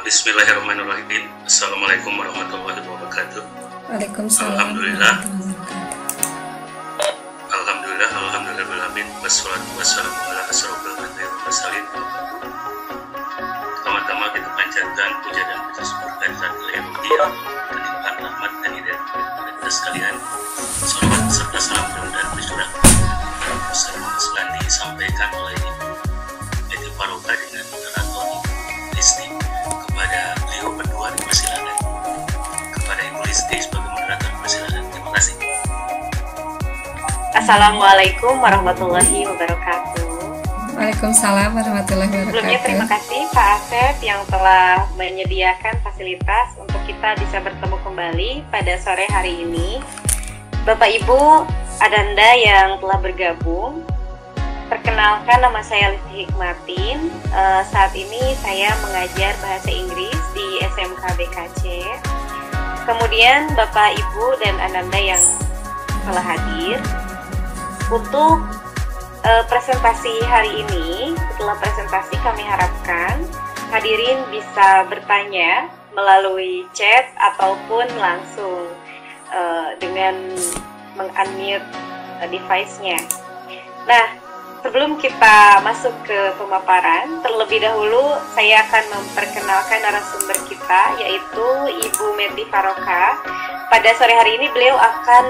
Bismillahirrahmanirrahim. Assalamualaikum warahmatullahi wabarakatuh. Waalaikumsalam. Alhamdulillah. Alhamdulillahirabbil wassalatu wassalamu ala asyrofil anbiya'i wal mursalin. Pertama-tama kita panjatkan puja dan puji syukur kehadirat Ilahi yang melimpahkan rahmat dan hidayah kepada kita sekalian. Salawat serta salam dan bersyukur selalu disampaikan oleh Edi Paroka dengan moderator Listi. Kepada beliau berdua dipersilakan. Kepada Ibu Listi sebagai moderator dipersilakan. Terima kasih. Assalamualaikum warahmatullahi wabarakatuh. Waalaikumsalam warahmatullahi wabarakatuh. Sebelumnya terima kasih Pak Asep yang telah menyediakan fasilitas untuk kita bisa bertemu kembali pada sore hari ini. Bapak Ibu Adanda yang telah bergabung, perkenalkan, nama saya Listi Hikmatin. Saat ini saya mengajar bahasa Inggris di SMK BKC. Kemudian Bapak Ibu dan Ananda yang telah hadir. Untuk presentasi hari ini, setelah presentasi kami harapkan hadirin bisa bertanya melalui chat ataupun langsung dengan meng-unmute device-nya. Nah, sebelum kita masuk ke pemaparan, terlebih dahulu saya akan memperkenalkan narasumber kita, yaitu Ibu Meti Paroka. Pada sore hari ini beliau akan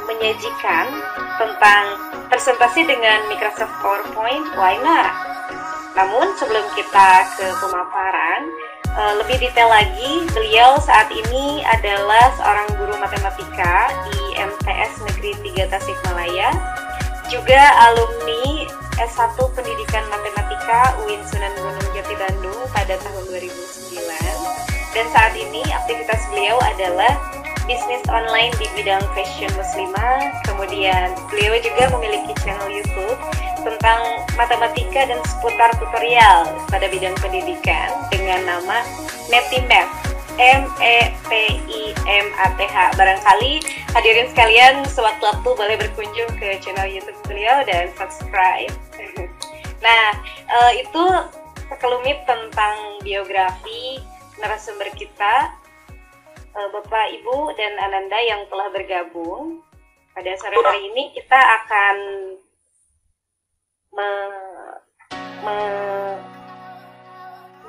menyajikan tentang presentasi dengan Microsoft PowerPoint, why not? Namun sebelum kita ke pemaparan, lebih detail lagi, beliau saat ini adalah seorang guru matematika di MTS Negeri 3 Tasikmalaya, juga alumni S1 Pendidikan Matematika UIN Sunan Gunung Jati Bandung pada tahun 2009. Dan saat ini aktivitas beliau adalah bisnis online di bidang fashion muslimah. Kemudian beliau juga memiliki channel YouTube tentang matematika dan seputar tutorial pada bidang pendidikan dengan nama Metimath, MEPIMATH. Barangkali hadirin sekalian sewaktu-waktu boleh berkunjung ke channel YouTube beliau dan subscribe. Nah, itu sekelumit tentang biografi narasumber kita, Bapak, Ibu, dan Ananda yang telah bergabung. Pada sore hari ini kita akan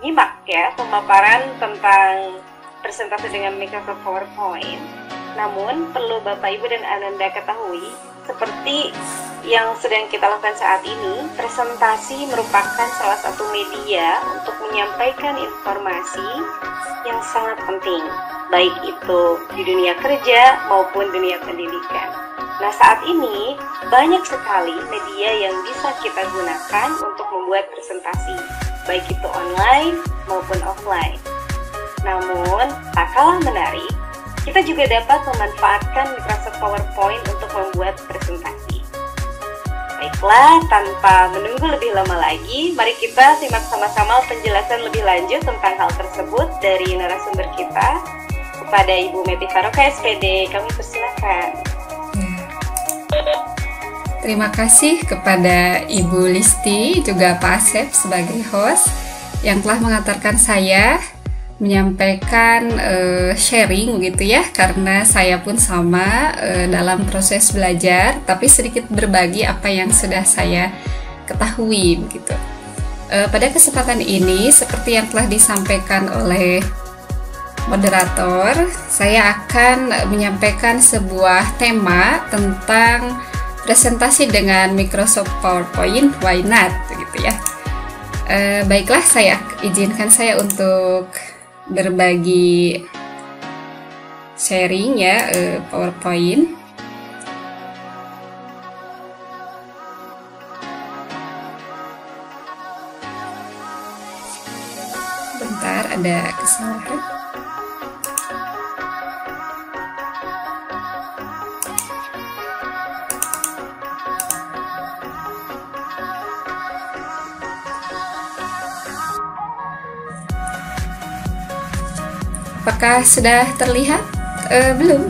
menyimak ya pemaparan tentang presentasi dengan Microsoft PowerPoint. Namun perlu Bapak, Ibu, dan Ananda ketahui, seperti yang sedang kita lakukan saat ini, presentasi merupakan salah satu media untuk menyampaikan informasi yang sangat penting, baik itu di dunia kerja maupun dunia pendidikan. Nah, saat ini banyak sekali media yang bisa kita gunakan untuk membuat presentasi, baik itu online maupun offline. Namun, tak kalah menarik, kita juga dapat memanfaatkan Microsoft PowerPoint untuk membuat presentasi. Baiklah, tanpa menunggu lebih lama lagi, mari kita simak sama-sama penjelasan lebih lanjut tentang hal tersebut dari narasumber kita. Kepada Ibu Meti Paroka, SPD, kami persilakan. Terima kasih kepada Ibu Listi, juga Pak Asep sebagai host yang telah mengantarkan saya menyampaikan sharing gitu ya, karena saya pun sama dalam proses belajar, tapi sedikit berbagi apa yang sudah saya ketahui begitu. Pada kesempatan ini, seperti yang telah disampaikan oleh moderator, saya akan menyampaikan sebuah tema tentang presentasi dengan Microsoft PowerPoint, why not gitu ya. Baiklah, izinkan saya untuk berbagi sharing ya, PowerPoint. Bentar, ada kesalahan. Apakah sudah terlihat? Belum?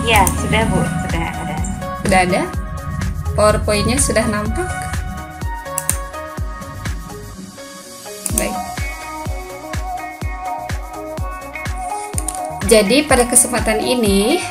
Ya, sudah Bu, sudah ada. Sudah ada? PowerPoint-nya sudah nampak? Baik. Jadi pada kesempatan ini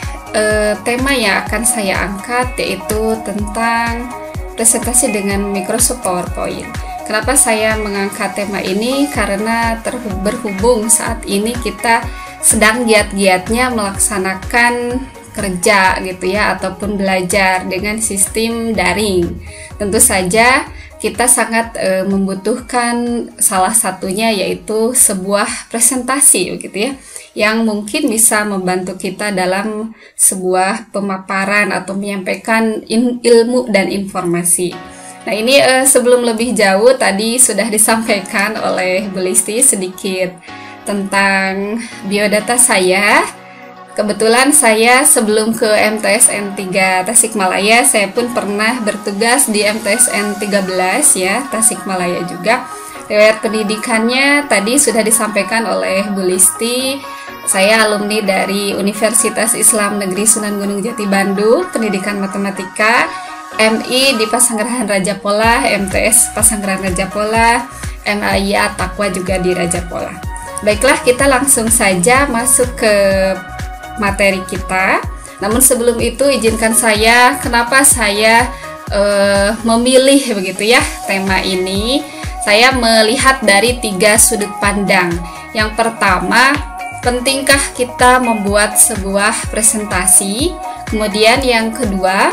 tema yang akan saya angkat yaitu tentang presentasi dengan Microsoft PowerPoint. Kenapa saya mengangkat tema ini? Karena berhubung saat ini kita sedang giat-giatnya melaksanakan kerja gitu ya, ataupun belajar dengan sistem daring. Tentu saja kita sangat membutuhkan salah satunya yaitu sebuah presentasi begitu ya, yang mungkin bisa membantu kita dalam sebuah pemaparan atau menyampaikan ilmu dan informasi. Nah ini sebelum lebih jauh tadi sudah disampaikan oleh Bu Listi sedikit tentang biodata saya. Kebetulan saya sebelum ke MTSN 3 Tasikmalaya, saya pun pernah bertugas di MTSN 13 ya, Tasikmalaya juga. Riwayat pendidikannya tadi sudah disampaikan oleh Bu Listi. Saya alumni dari Universitas Islam Negeri Sunan Gunung Jati Bandung, pendidikan matematika, MI di Pasanggerahan Raja Polah, MTS Pasanggerahan Raja Polah, MAIA Takwa juga di Raja Polah. Baiklah, kita langsung saja masuk ke materi kita. Namun sebelum itu izinkan saya kenapa saya memilih begitu ya tema ini. Saya melihat dari 3 sudut pandang. Yang pertama, pentingkah kita membuat sebuah presentasi? Kemudian yang kedua,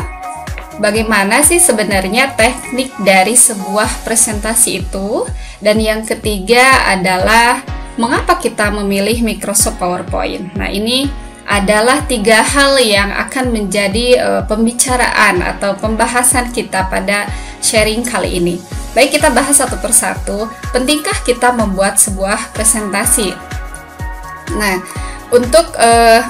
bagaimana sih sebenarnya teknik dari sebuah presentasi itu? Dan yang ketiga adalah mengapa kita memilih Microsoft PowerPoint. Nah ini adalah 3 hal yang akan menjadi pembicaraan atau pembahasan kita pada sharing kali ini. Baik, kita bahas satu persatu. Pentingkah kita membuat sebuah presentasi? Nah, untuk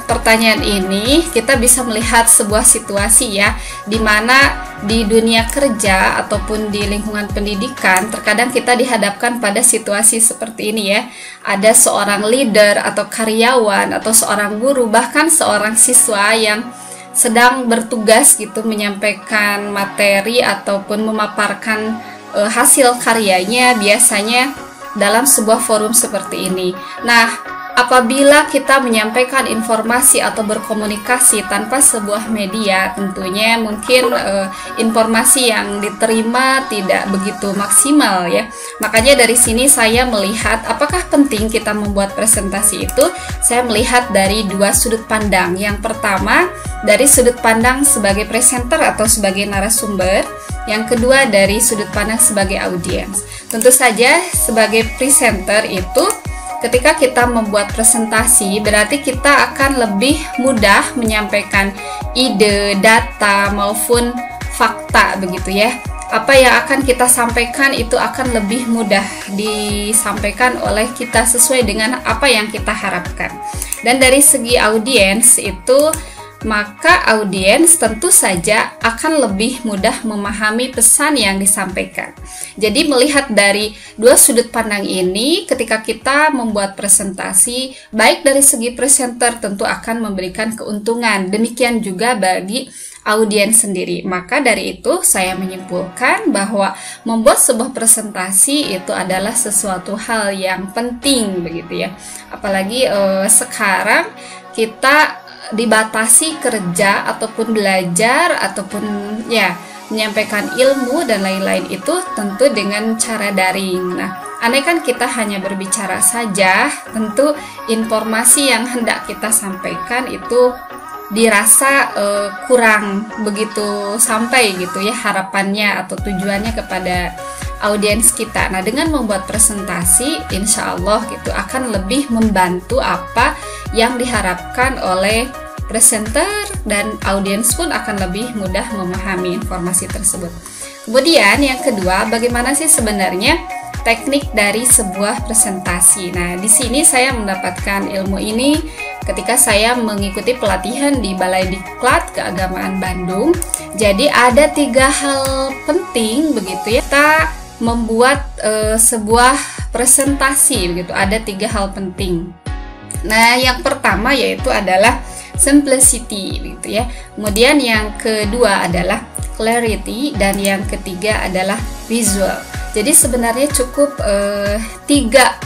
pertanyaan ini kita bisa melihat sebuah situasi ya, di mana di dunia kerja ataupun di lingkungan pendidikan terkadang kita dihadapkan pada situasi seperti ini ya. Ada seorang leader atau karyawan atau seorang guru, bahkan seorang siswa yang sedang bertugas gitu menyampaikan materi ataupun memaparkan hasil karyanya biasanya dalam sebuah forum seperti ini. Nah, apabila kita menyampaikan informasi atau berkomunikasi tanpa sebuah media, tentunya mungkin informasi yang diterima tidak begitu maksimal ya. Makanya dari sini saya melihat apakah penting kita membuat presentasi itu. Saya melihat dari 2 sudut pandang. Yang pertama dari sudut pandang sebagai presenter atau sebagai narasumber. Yang kedua dari sudut pandang sebagai audiens. Tentu saja sebagai presenter itu ketika kita membuat presentasi berarti kita akan lebih mudah menyampaikan ide, data maupun fakta begitu ya. Apa yang akan kita sampaikan itu akan lebih mudah disampaikan oleh kita sesuai dengan apa yang kita harapkan. Dan dari segi audiens itu, maka audiens tentu saja akan lebih mudah memahami pesan yang disampaikan. Jadi melihat dari 2 sudut pandang ini, ketika kita membuat presentasi, baik dari segi presenter tentu akan memberikan keuntungan, demikian juga bagi audiens sendiri. Maka dari itu saya menyimpulkan bahwa membuat sebuah presentasi itu adalah sesuatu hal yang penting begitu ya. Apalagi sekarang kita dibatasi kerja ataupun belajar ataupun ya menyampaikan ilmu dan lain-lain itu tentu dengan cara daring. Nah, andai kan kita hanya berbicara saja, tentu informasi yang hendak kita sampaikan itu dirasa kurang begitu sampai gitu ya harapannya atau tujuannya kepada audiens kita. Nah, dengan membuat presentasi insya Allah gitu akan lebih membantu apa yang diharapkan oleh presenter, dan audiens pun akan lebih mudah memahami informasi tersebut. Kemudian yang kedua, bagaimana sih sebenarnya teknik dari sebuah presentasi? Nah, di sini saya mendapatkan ilmu ini ketika saya mengikuti pelatihan di Balai Diklat Keagamaan Bandung. Jadi ada 3 hal penting begitu ya. Kita membuat sebuah presentasi begitu. Ada 3 hal penting. Nah, yang pertama yaitu adalah simplicity gitu ya. Kemudian yang kedua adalah clarity dan yang ketiga adalah visual. Jadi sebenarnya cukup 3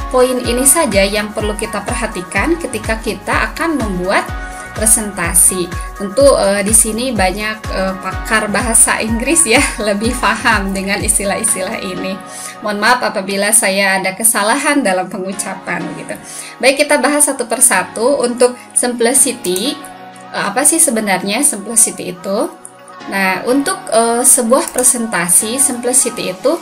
poin ini saja yang perlu kita perhatikan ketika kita akan membuat presentasi. Tentu di sini banyak pakar bahasa Inggris ya lebih paham dengan istilah-istilah ini. Mohon maaf apabila saya ada kesalahan dalam pengucapan gitu. Baik, kita bahas satu persatu. Untuk simplicity, apa sih sebenarnya simplicity itu? Nah, untuk sebuah presentasi, simplicity itu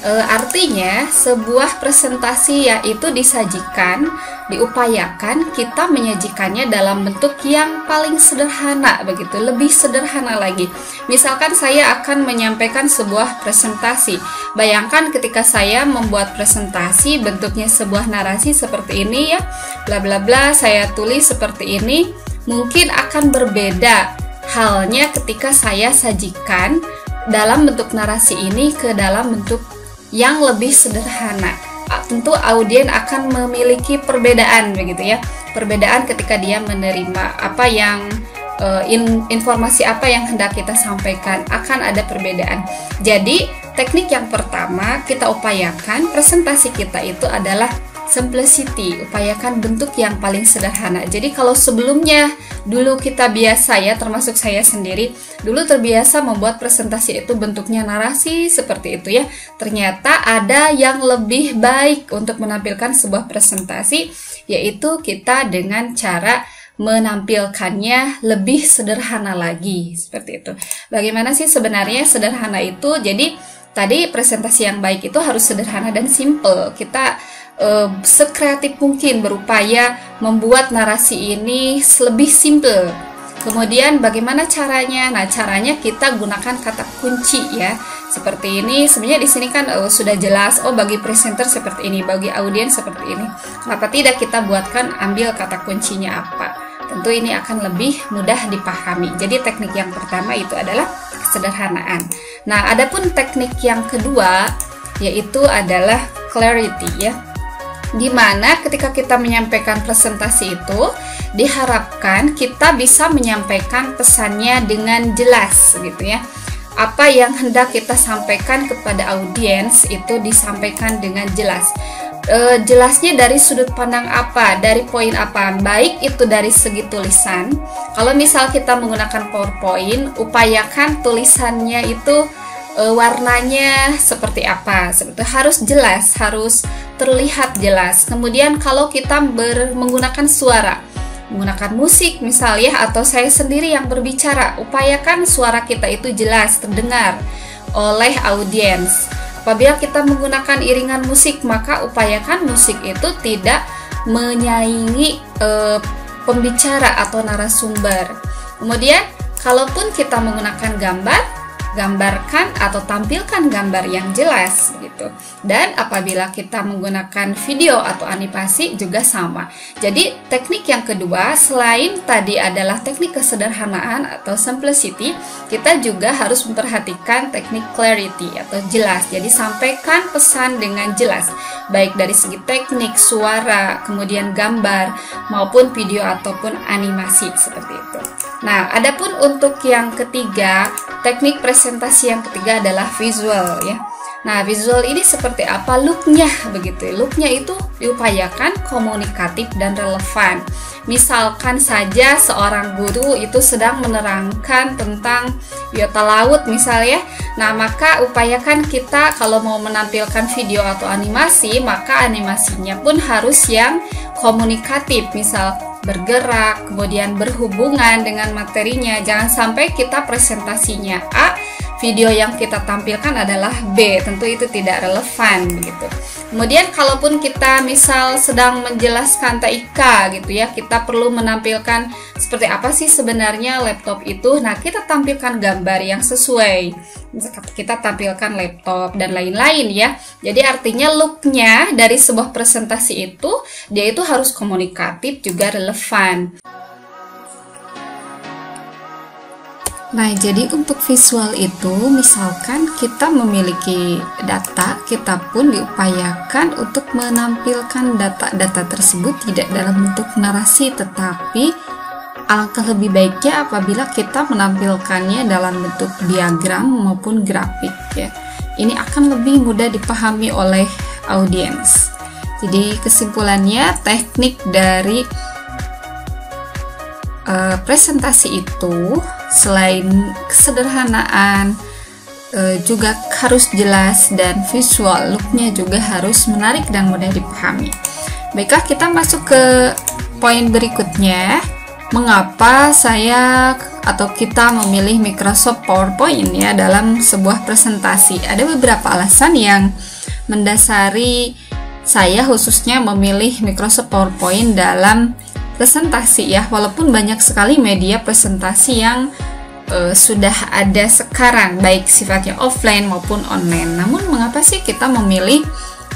artinya sebuah presentasi yaitu disajikan, diupayakan kita menyajikannya dalam bentuk yang paling sederhana begitu, lebih sederhana lagi. Misalkan saya akan menyampaikan sebuah presentasi. Bayangkan ketika saya membuat presentasi bentuknya sebuah narasi seperti ini ya, bla bla bla, saya tulis seperti ini, mungkin akan berbeda halnya ketika saya sajikan dalam bentuk narasi ini ke dalam bentuk yang lebih sederhana. Tentu audien akan memiliki perbedaan begitu ya. Perbedaan ketika dia menerima apa yang informasi apa yang hendak kita sampaikan, akan ada perbedaan. Jadi, teknik yang pertama kita upayakan presentasi kita itu adalah simplicity, upayakan bentuk yang paling sederhana. Jadi kalau sebelumnya dulu kita biasa ya, termasuk saya sendiri, dulu terbiasa membuat presentasi itu bentuknya narasi seperti itu ya. Ternyata ada yang lebih baik untuk menampilkan sebuah presentasi, yaitu kita dengan cara menampilkannya lebih sederhana lagi, seperti itu. Bagaimana sih sebenarnya sederhana itu? Jadi tadi presentasi yang baik itu harus sederhana dan simple. Kita sekreatif mungkin berupaya membuat narasi ini lebih simple. Kemudian bagaimana caranya? Nah, caranya kita gunakan kata kunci ya. Seperti ini. Sebenarnya di sini kan sudah jelas, oh bagi presenter seperti ini, bagi audiens seperti ini. Kenapa tidak kita buatkan ambil kata kuncinya apa? Tentu ini akan lebih mudah dipahami. Jadi teknik yang pertama itu adalah kesederhanaan. Nah, adapun teknik yang kedua yaitu adalah clarity ya. Dimana ketika kita menyampaikan presentasi itu diharapkan kita bisa menyampaikan pesannya dengan jelas gitu ya. Apa yang hendak kita sampaikan kepada audiens itu disampaikan dengan jelas. Jelasnya dari sudut pandang apa, dari poin apa, baik itu dari segi tulisan. Kalau misal kita menggunakan PowerPoint, upayakan tulisannya itu warnanya seperti apa, harus jelas, harus terlihat jelas. Kemudian kalau kita menggunakan suara, menggunakan musik misal ya, atau saya sendiri yang berbicara, upayakan suara kita itu jelas terdengar oleh audiens. Apabila kita menggunakan iringan musik, maka upayakan musik itu tidak menyaingi pembicara atau narasumber. Kemudian kalaupun kita menggunakan gambar, gambarkan atau tampilkan gambar yang jelas gitu. Dan apabila kita menggunakan video atau animasi juga sama. Jadi teknik yang kedua selain tadi adalah teknik kesederhanaan atau simplicity, kita juga harus memperhatikan teknik clarity atau jelas. Jadi sampaikan pesan dengan jelas, baik dari segi teknik, suara, kemudian gambar maupun video ataupun animasi seperti itu. Nah, adapun untuk yang ketiga, teknik presentasi yang ketiga adalah visual ya. Nah, visual ini seperti apa looknya begitu. Looknya itu diupayakan komunikatif dan relevan. Misalkan saja seorang guru itu sedang menerangkan tentang biota laut misalnya. Nah, maka upayakan kita kalau mau menampilkan video atau animasi, maka animasinya pun harus yang komunikatif, misal bergerak, kemudian berhubungan dengan materinya. Jangan sampai kita presentasinya A, video yang kita tampilkan adalah B, tentu itu tidak relevan begitu. Kemudian kalaupun kita misal sedang menjelaskan TIK gitu ya, kita perlu menampilkan seperti apa sih sebenarnya laptop itu. Nah, kita tampilkan gambar yang sesuai, kita tampilkan laptop dan lain-lain ya. Jadi artinya looknya dari sebuah presentasi itu, dia itu harus komunikatif juga relevan. Nah, jadi untuk visual itu, misalkan kita memiliki data, kita pun diupayakan untuk menampilkan data-data tersebut tidak dalam bentuk narasi, tetapi alangkah lebih baiknya apabila kita menampilkannya dalam bentuk diagram maupun grafik ya. ini akan lebih mudah dipahami oleh audiens. Jadi kesimpulannya, teknik dari presentasi itu selain kesederhanaan, juga harus jelas, dan visual looknya juga harus menarik dan mudah dipahami. Baiklah, kita masuk ke poin berikutnya. Mengapa saya atau kita memilih Microsoft PowerPoint ya dalam sebuah presentasi? Ada beberapa alasan yang mendasari saya khususnya memilih Microsoft PowerPoint dalam presentasi ya, walaupun banyak sekali media presentasi yang sudah ada sekarang, baik sifatnya offline maupun online. Namun mengapa sih kita memilih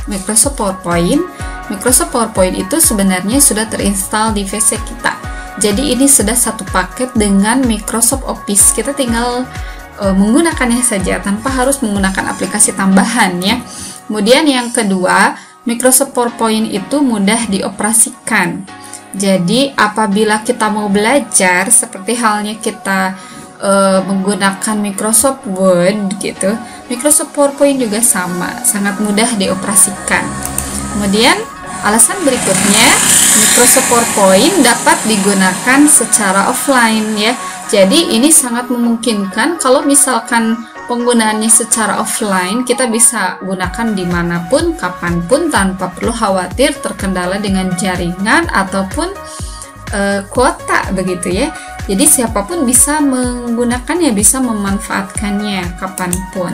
Microsoft PowerPoint? Microsoft PowerPoint itu sebenarnya sudah terinstall di PC kita. Jadi ini sudah satu paket dengan Microsoft Office. Kita tinggal menggunakannya saja tanpa harus menggunakan aplikasi tambahan ya. Kemudian yang kedua, Microsoft PowerPoint itu mudah dioperasikan. Jadi apabila kita mau belajar seperti halnya kita menggunakan Microsoft Word gitu, Microsoft PowerPoint juga sama, sangat mudah dioperasikan. Kemudian alasan berikutnya, Microsoft PowerPoint dapat digunakan secara offline ya. Jadi ini sangat memungkinkan kalau misalkan penggunaannya secara offline, kita bisa gunakan dimanapun, kapanpun, tanpa perlu khawatir terkendala dengan jaringan ataupun kuota begitu ya. Jadi siapapun bisa menggunakannya, bisa memanfaatkannya kapanpun.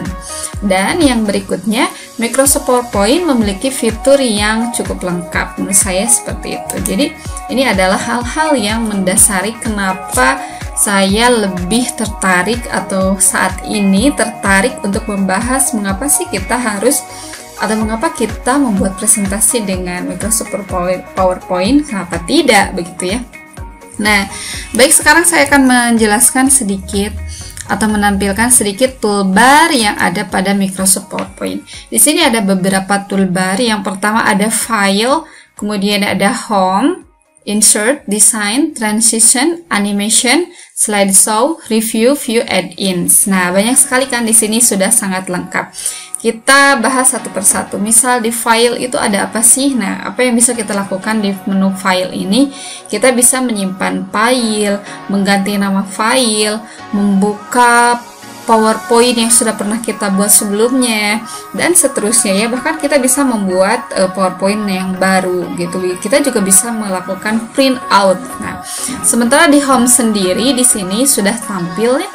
Dan yang berikutnya, Microsoft PowerPoint memiliki fitur yang cukup lengkap. Menurut saya seperti itu. Jadi ini adalah hal-hal yang mendasari kenapa saya lebih tertarik atau saat ini tertarik untuk membahas mengapa sih kita harus atau mengapa kita membuat presentasi dengan Microsoft PowerPoint, kenapa tidak begitu ya. Nah, baik, sekarang saya akan menjelaskan sedikit atau menampilkan sedikit toolbar yang ada pada Microsoft PowerPoint. Di sini ada beberapa toolbar. Yang pertama ada File, kemudian ada Home, Insert, Design, Transition, Animation, Slideshow, Review, View, Add-ins. Nah, banyak sekali kan di sini sudah sangat lengkap. Kita bahas satu persatu. Misal di file itu ada apa sih? Nah, apa yang bisa kita lakukan di menu file ini? Kita bisa menyimpan file, mengganti nama file, membuka PowerPoint yang sudah pernah kita buat sebelumnya, dan seterusnya ya. Bahkan kita bisa membuat PowerPoint yang baru gitu. Kita juga bisa melakukan print out. Nah, sementara di home sendiri di sini sudah tampil ya.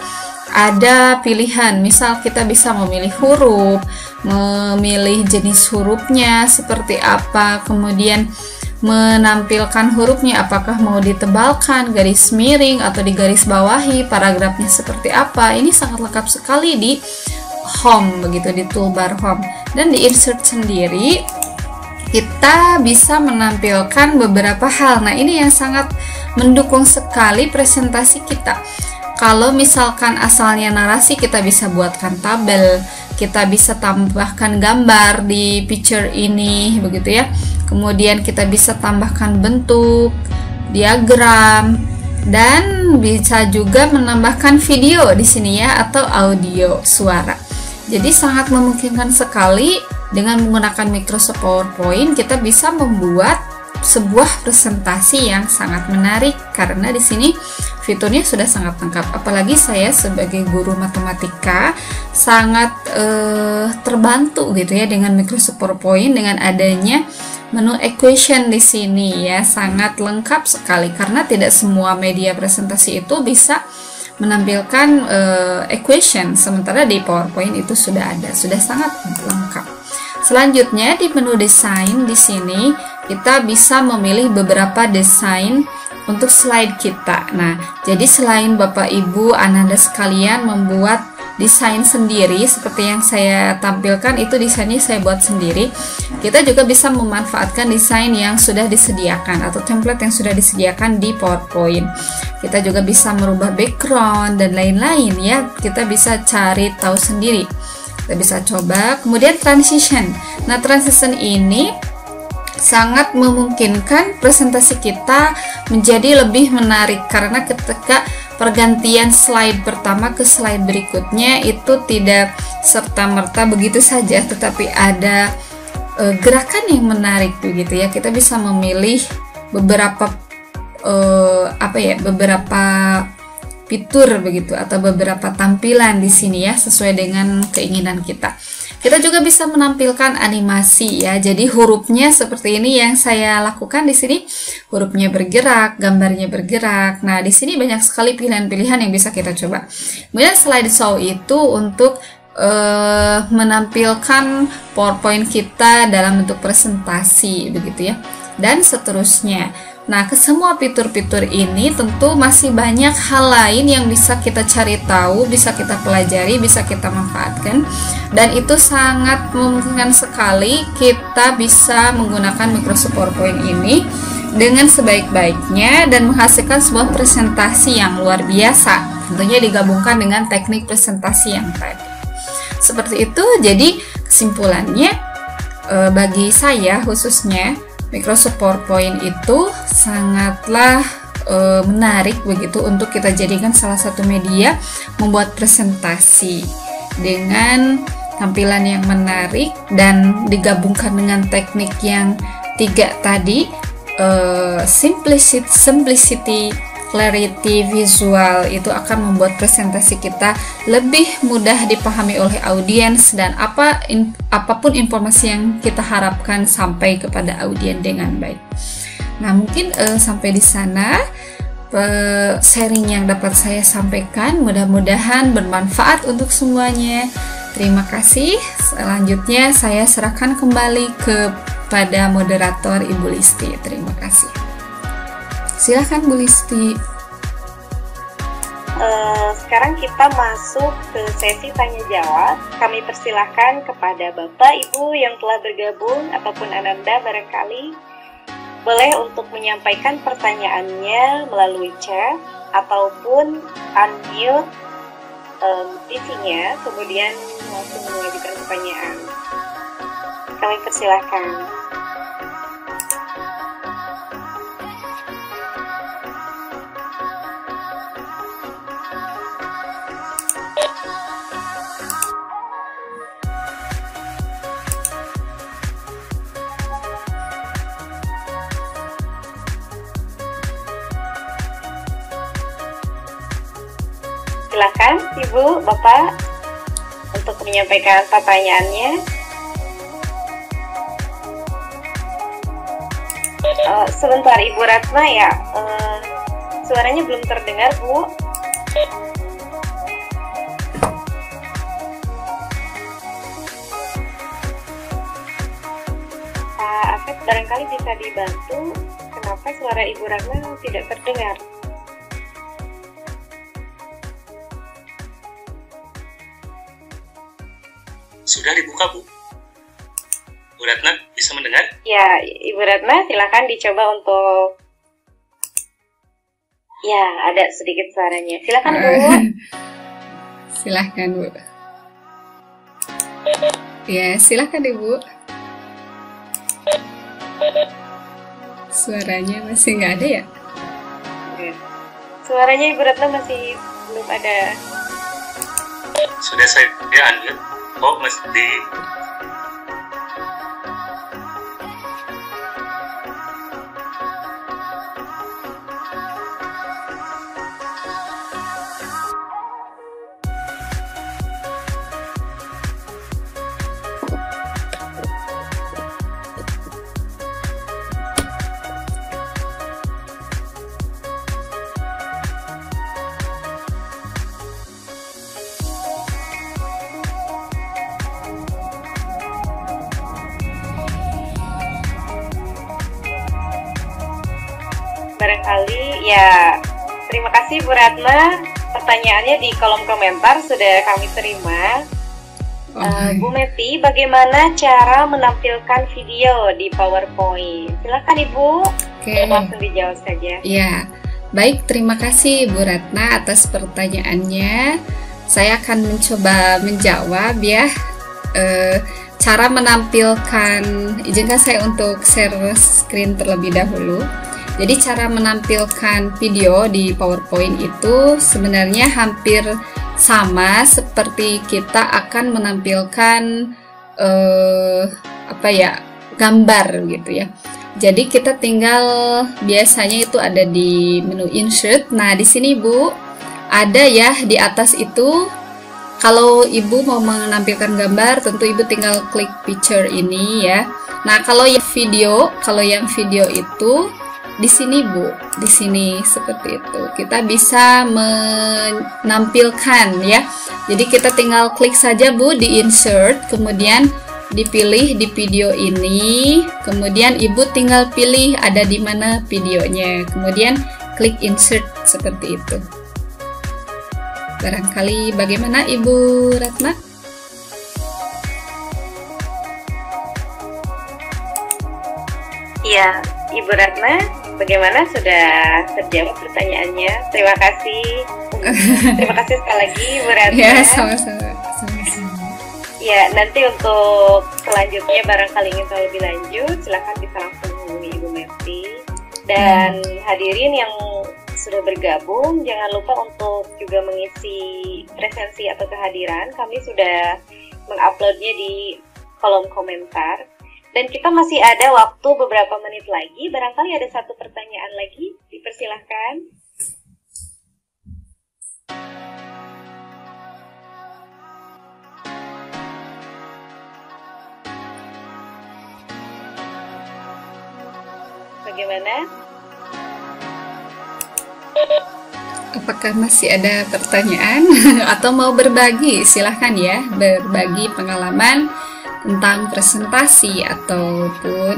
Ada pilihan, misal kita bisa memilih huruf, memilih jenis hurufnya seperti apa, kemudian menampilkan hurufnya apakah mau ditebalkan, garis miring, atau di garis bawahi, paragrafnya seperti apa. Ini sangat lengkap sekali di home begitu, di toolbar home. Dan di insert sendiri kita bisa menampilkan beberapa hal. Nah, ini yang sangat mendukung sekali presentasi kita. Kalau misalkan asalnya narasi, kita bisa buatkan tabel, kita bisa tambahkan gambar di picture ini begitu ya. Kemudian kita bisa tambahkan bentuk, diagram, dan bisa juga menambahkan video di sini ya, atau audio, suara. Jadi sangat memungkinkan sekali dengan menggunakan Microsoft PowerPoint kita bisa membuat sebuah presentasi yang sangat menarik, karena di sini fiturnya sudah sangat lengkap. Apalagi saya sebagai guru matematika sangat terbantu gitu ya dengan Microsoft PowerPoint, dengan adanya menu equation di sini ya, sangat lengkap sekali, karena tidak semua media presentasi itu bisa menampilkan equation, sementara di PowerPoint itu sudah ada, sudah sangat lengkap. Selanjutnya di menu desain di sini kita bisa memilih beberapa desain untuk slide kita. Nah, jadi selain Bapak Ibu Ananda sekalian membuat desain sendiri seperti yang saya tampilkan, itu desainnya saya buat sendiri, kita juga bisa memanfaatkan desain yang sudah disediakan atau template yang sudah disediakan di PowerPoint. Kita juga bisa merubah background dan lain-lain ya, kita bisa cari tahu sendiri, kita bisa coba. Kemudian transition. Nah, transition ini sangat memungkinkan presentasi kita menjadi lebih menarik, karena ketika pergantian slide pertama ke slide berikutnya itu tidak serta-merta begitu saja, tetapi ada gerakan yang menarik begitu ya. Kita bisa memilih beberapa beberapa fitur begitu atau beberapa tampilan di sini ya, sesuai dengan keinginan kita. Kita juga bisa menampilkan animasi ya. Jadi hurufnya seperti ini yang saya lakukan di sini. Hurufnya bergerak, gambarnya bergerak. Nah, di sini banyak sekali pilihan-pilihan yang bisa kita coba. Kemudian slideshow itu untuk menampilkan PowerPoint kita dalam bentuk presentasi begitu ya. Dan seterusnya. Nah, ke semua fitur-fitur ini tentu masih banyak hal lain yang bisa kita cari tahu, bisa kita pelajari, bisa kita manfaatkan. Dan itu sangat memungkinkan sekali kita bisa menggunakan Microsoft PowerPoint ini dengan sebaik-baiknya dan menghasilkan sebuah presentasi yang luar biasa. Tentunya digabungkan dengan teknik presentasi yang tadi. Seperti itu, jadi kesimpulannya bagi saya khususnya Microsoft PowerPoint itu sangatlah menarik begitu untuk kita jadikan salah satu media membuat presentasi dengan tampilan yang menarik dan digabungkan dengan teknik yang 3 tadi, simplicity, clarity, visual, itu akan membuat presentasi kita lebih mudah dipahami oleh audiens dan apapun informasi yang kita harapkan sampai kepada audiens dengan baik. Nah, mungkin sampai di sana sharing yang dapat saya sampaikan, mudah-mudahan bermanfaat untuk semuanya. Terima kasih. Selanjutnya saya serahkan kembali kepada moderator Ibu Listi. Terima kasih. Silakan Bu Listi. Sekarang kita masuk ke sesi tanya jawab. Kami persilahkan kepada Bapak Ibu yang telah bergabung ataupun Ananda barangkali boleh untuk menyampaikan pertanyaannya melalui chat ataupun unmute TV-nya, kemudian langsung mengajukan pertanyaan. Kami persilahkan. Silakan Ibu, Bapak untuk menyampaikan pertanyaannya. Sebentar Ibu Ratna ya, suaranya belum terdengar Bu. Pak Asep barangkali bisa dibantu, kenapa suara Ibu Ratna tidak terdengar? Sudah dibuka, Bu. Bu Ratna bisa mendengar? Ya, Ibu Ratna silakan dicoba untuk. Ya, ada sedikit suaranya. Silakan Bu. Silakan Bu. Ya, silakan Ibu. Suaranya masih nggak ada ya? Suaranya Ibu Ratna masih belum ada. Sudah saya unmute. Oh, mesti barangkali ya. Terima kasih Bu Ratna, pertanyaannya di kolom komentar sudah kami terima. Bu Meti, bagaimana cara menampilkan video di PowerPoint? Silakan Ibu, langsung dijawab saja. Ya, baik, terima kasih Bu Ratna atas pertanyaannya. Saya akan mencoba menjawab ya. Cara menampilkan, izinkan saya untuk share screen terlebih dahulu. Jadi cara menampilkan video di PowerPoint itu sebenarnya hampir sama seperti kita akan menampilkan gambar gitu ya. Jadi kita tinggal biasanya itu ada di menu insert. Nah, di sini Bu ada ya di atas itu. Kalau Ibu mau menampilkan gambar, tentu Ibu tinggal klik picture ini ya. Nah, kalau yang video itu di sini Bu, di sini seperti itu. Kita bisa menampilkan ya. Jadi kita tinggal klik saja Bu di insert, kemudian dipilih di video ini, kemudian Ibu tinggal pilih ada di mana videonya, kemudian klik insert seperti itu. Barangkali bagaimana Ibu Ratna? Iya, Ibu Ratna, bagaimana, sudah terjawab pertanyaannya? Terima kasih. Terima kasih sekali lagi Ibu Ratna. Ya, sama-sama. Ya, nanti untuk selanjutnya barangkali ingin tahu lebih lanjut, silakan bisa langsung hubungi Ibu Mepti. Dan hadirin yang sudah bergabung, jangan lupa untuk juga mengisi presensi atau kehadiran. Kami sudah menguploadnya di kolom komentar. Dan kita masih ada waktu beberapa menit lagi. Barangkali ada satu pertanyaan lagi, dipersilahkan. Bagaimana? Apakah masih ada pertanyaan atau mau berbagi? Silahkan ya, berbagi pengalaman tentang presentasi ataupun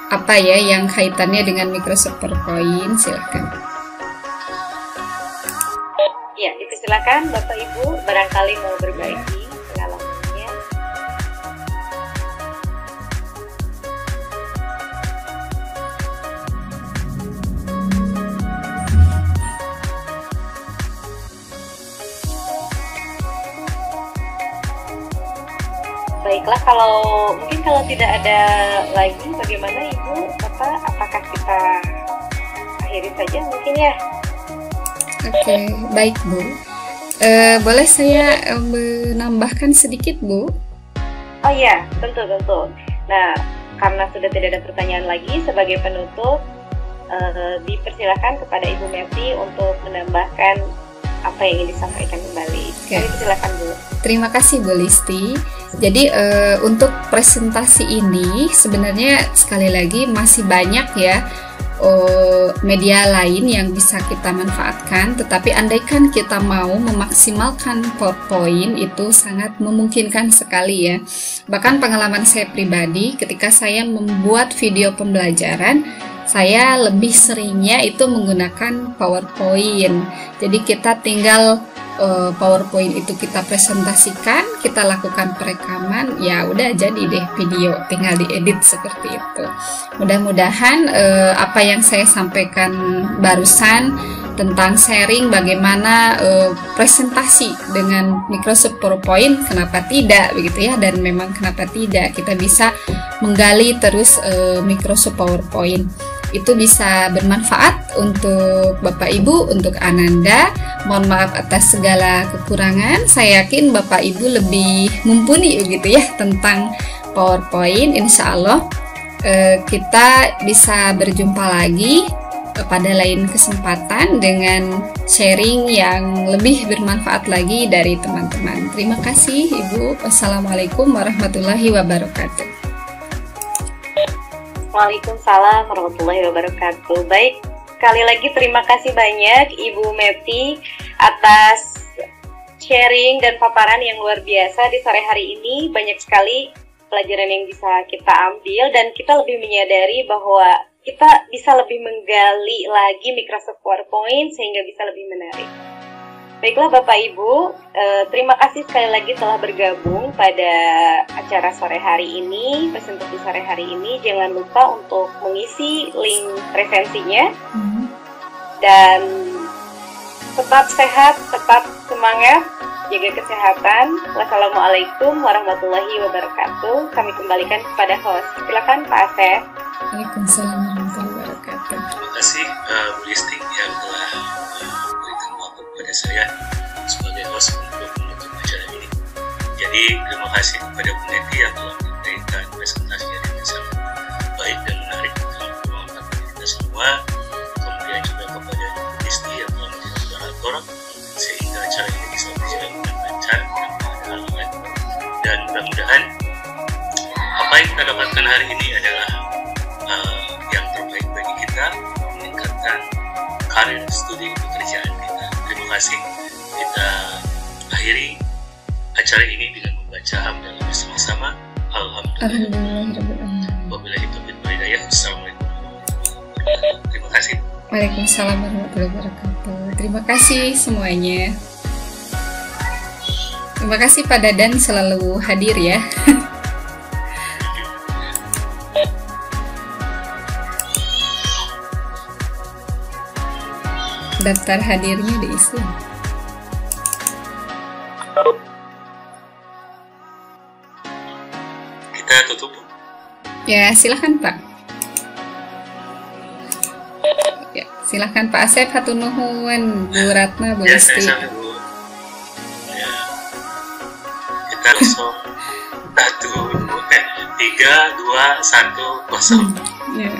apa ya yang kaitannya dengan Microsoft PowerPoint, silahkan. Ya, itu silakan Bapak Ibu, barangkali mau berbagi pengalamannya. Baiklah, kalau tidak ada lagi, bagaimana Ibu, Bapak, apakah kita akhiri saja mungkin ya? Oke, baik Bu. Boleh saya menambahkan sedikit Bu? Oh iya, tentu. Nah, karena sudah tidak ada pertanyaan lagi, sebagai penutup, dipersilakan kepada Ibu Mepti untuk menambahkan apa yang ingin disampaikan kembali. Okay. Silakan Bu. Terima kasih Bu Listi. Jadi untuk presentasi ini sebenarnya sekali lagi masih banyak ya media lain yang bisa kita manfaatkan, tetapi andaikan kita mau memaksimalkan PowerPoint itu sangat memungkinkan sekali ya. Bahkan pengalaman saya pribadi ketika saya membuat video pembelajaran, saya lebih seringnya itu menggunakan PowerPoint. Jadi kita tinggal PowerPoint itu kita presentasikan, kita lakukan perekaman, ya udah jadi deh video, tinggal diedit seperti itu. Mudah-mudahan apa yang saya sampaikan barusan tentang sharing bagaimana presentasi dengan Microsoft PowerPoint, kenapa tidak begitu ya, dan memang kenapa tidak kita bisa menggali terus Microsoft PowerPoint. Itu bisa bermanfaat untuk Bapak Ibu, untuk Ananda. Mohon maaf atas segala kekurangan. Saya yakin Bapak Ibu lebih mumpuni begitu ya tentang PowerPoint. Insya Allah kita bisa berjumpa lagi pada lain kesempatan dengan sharing yang lebih bermanfaat lagi dari teman-teman. Terima kasih Ibu. Wassalamualaikum warahmatullahi wabarakatuh. Waalaikumsalam warahmatullahi wabarakatuh. Baik, sekali lagi terima kasih banyak Ibu Mepti atas sharing dan paparan yang luar biasa di sore hari ini. Banyak sekali pelajaran yang bisa kita ambil dan kita lebih menyadari bahwa kita bisa lebih menggali lagi Microsoft PowerPoint sehingga bisa lebih menarik. Baiklah Bapak Ibu, terima kasih sekali lagi telah bergabung pada acara sore hari ini, presentasi sore hari ini. Jangan lupa untuk mengisi link referensinya dan tetap sehat, tetap semangat, jaga kesehatan. Wassalamualaikum warahmatullahi wabarakatuh. Kami kembalikan kepada host. Silakan Pak Asep. Waalaikumsalam warahmatullahi wabarakatuh. kasih Bu Listi yang telah memberikan waktu kepada saya sebagai host untuk menutup acara ini. Jadi terima kasih kepada Bu Neti yang telah memberikan presentasi yang sangat baik dan menarik untuk bermanfaat bagi kita semua. Kemudian juga kepada Bu Listi yang telah menjadi moderator sehingga acara ini bisa berjalan dengan lancar tanpa ada halangan. Dan mudah-mudahan apa yang kita dapatkan hari ini adalah yang terbaik bagi kita, meningkatkan karir studi pekerjaan kita. Terima kasih. Kita akhiri acara ini dengan membaca hamdalah bersama-sama. Alhamdulillah. Wabillahi taufiq wal hidayah. Assalamualaikum warahmatullahi wabarakatuh. Terima kasih. Waalaikumsalam warahmatullahi wabarakatuh. Terima kasih semuanya. Terima kasih Pak Dadan selalu hadir ya. Daftar hadirnya diisi. Kita tutup. Ya, silakan Pak. Ya, silakan Pak Asep, hatur nuhun, Bu Ratna, Bu Ya, Listi. saya dulu. Ya. Kita langsung 1, 2, 3, 2, 1, 0. Ya.